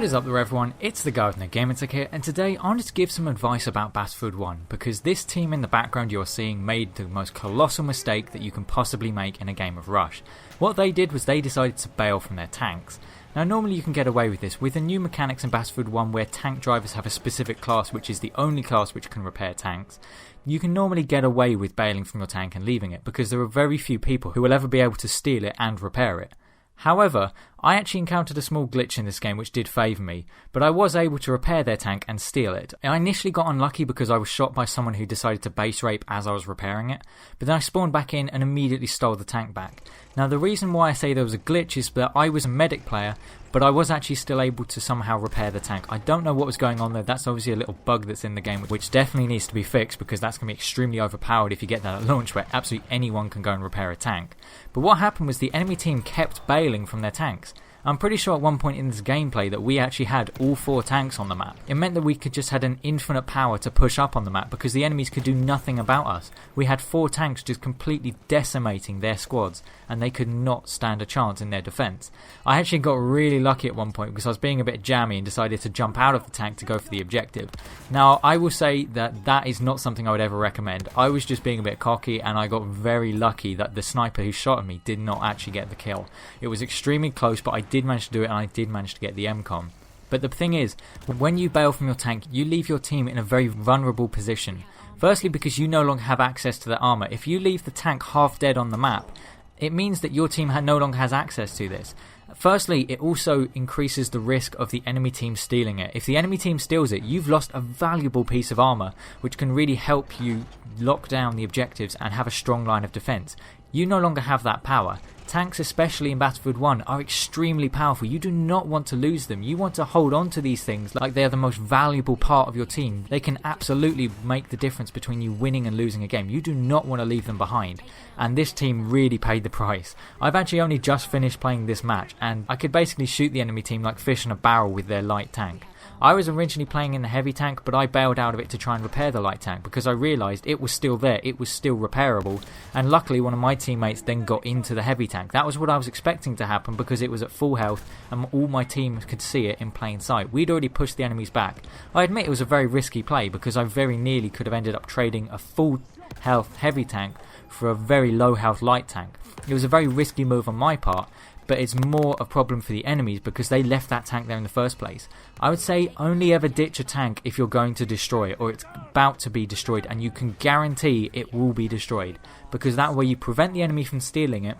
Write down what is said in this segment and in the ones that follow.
What is up there everyone, it's the Gardener Gamertag here, and today I wanted to give some advice about Battlefield 1 because this team in the background you're seeing made the most colossal mistake that you can possibly make in a game of Rush. What they did was they decided to bail from their tanks. Now normally you can get away with this with the new mechanics in Battlefield 1 where tank drivers have a specific class which is the only class which can repair tanks. You can normally get away with bailing from your tank and leaving it because there are very few people who will ever be able to steal it and repair it. However, I actually encountered a small glitch in this game which did favour me, but I was able to repair their tank and steal it. I initially got unlucky because I was shot by someone who decided to base rape as I was repairing it, but then I spawned back in and immediately stole the tank back. Now the reason why I say there was a glitch is that I was a medic player, but I was actually still able to somehow repair the tank. I don't know what was going on there. That's obviously a little bug that's in the game which definitely needs to be fixed because that's going to be extremely overpowered if you get that at launch where absolutely anyone can go and repair a tank. But what happened was the enemy team kept bailing from their tanks. I'm pretty sure at one point in this gameplay that we actually had all 4 tanks on the map. It meant that we could just had an infinite power to push up on the map because the enemies could do nothing about us. We had 4 tanks just completely decimating their squads and they could not stand a chance in their defence. I actually got really lucky at one point because I was being a bit jammy and decided to jump out of the tank to go for the objective. Now I will say that that is not something I would ever recommend. I was just being a bit cocky and I got very lucky that the sniper who shot at me did not actually get the kill. It was extremely close, but I did manage to do it and I did manage to get the MCOM. But the thing is, when you bail from your tank, you leave your team in a very vulnerable position. Firstly, because you no longer have access to their armour. If you leave the tank half dead on the map, it means that your team no longer has access to this. Firstly, it also increases the risk of the enemy team stealing it. If the enemy team steals it, you've lost a valuable piece of armour, which can really help you lock down the objectives and have a strong line of defence. You no longer have that power. Tanks, especially in Battlefield 1, are extremely powerful. You do not want to lose them. You want to hold on to these things like they are the most valuable part of your team. They can absolutely make the difference between you winning and losing a game. You do not want to leave them behind. And this team really paid the price. I've actually only just finished playing this match and I could basically shoot the enemy team like fish in a barrel with their light tank. I was originally playing in the heavy tank, but I bailed out of it to try and repair the light tank because I realised it was still there, it was still repairable, and luckily one of my teammates then got into the heavy tank. That was what I was expecting to happen because it was at full health and all my team could see it in plain sight. We'd already pushed the enemies back. I admit it was a very risky play because I very nearly could have ended up trading a full health heavy tank for a very low health light tank. It was a very risky move on my part, but it's more a problem for the enemies because they left that tank there in the first place. I would say only ever ditch a tank if you're going to destroy it or it's about to be destroyed and you can guarantee it will be destroyed because that way you prevent the enemy from stealing it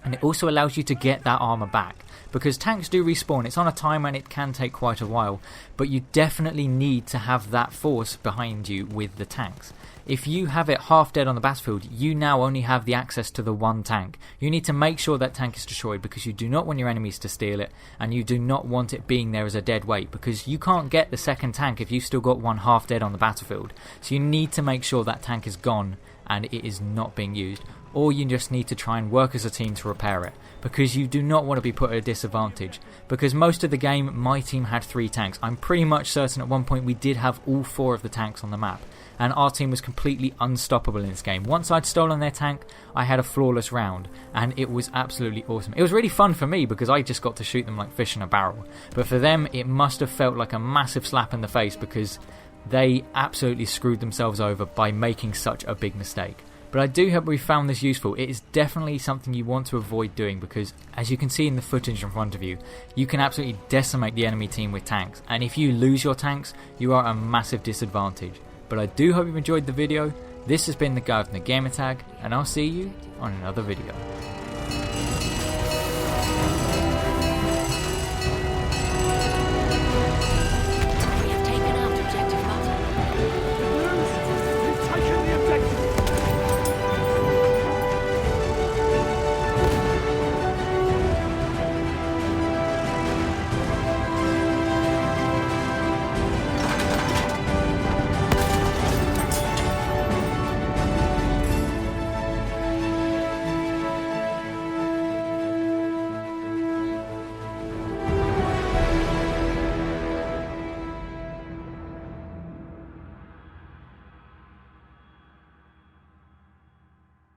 and it also allows you to get that armour back. Because tanks do respawn, it's on a timer and it can take quite a while, but you definitely need to have that force behind you with the tanks. If you have it half dead on the battlefield, you now only have the access to the one tank. You need to make sure that tank is destroyed because you do not want your enemies to steal it and you do not want it being there as a dead weight because you can't get the second tank if you've still got one half dead on the battlefield. So you need to make sure that tank is gone and it is not being used. Or you just need to try and work as a team to repair it because you do not want to be put at a disadvantage because most of the game my team had 3 tanks. I'm pretty much certain at one point we did have all 4 of the tanks on the map and our team was completely unstoppable in this game. Once I'd stolen their tank I had a flawless round and it was absolutely awesome. It was really fun for me because I just got to shoot them like fish in a barrel, but for them it must have felt like a massive slap in the face because they absolutely screwed themselves over by making such a big mistake. But I do hope we found this useful. It is definitely something you want to avoid doing because as you can see in the footage in front of you, you can absolutely decimate the enemy team with tanks. And if you lose your tanks, you are at a massive disadvantage. But I do hope you've enjoyed the video. This has been the Gardener Gamertag and I'll see you on another video.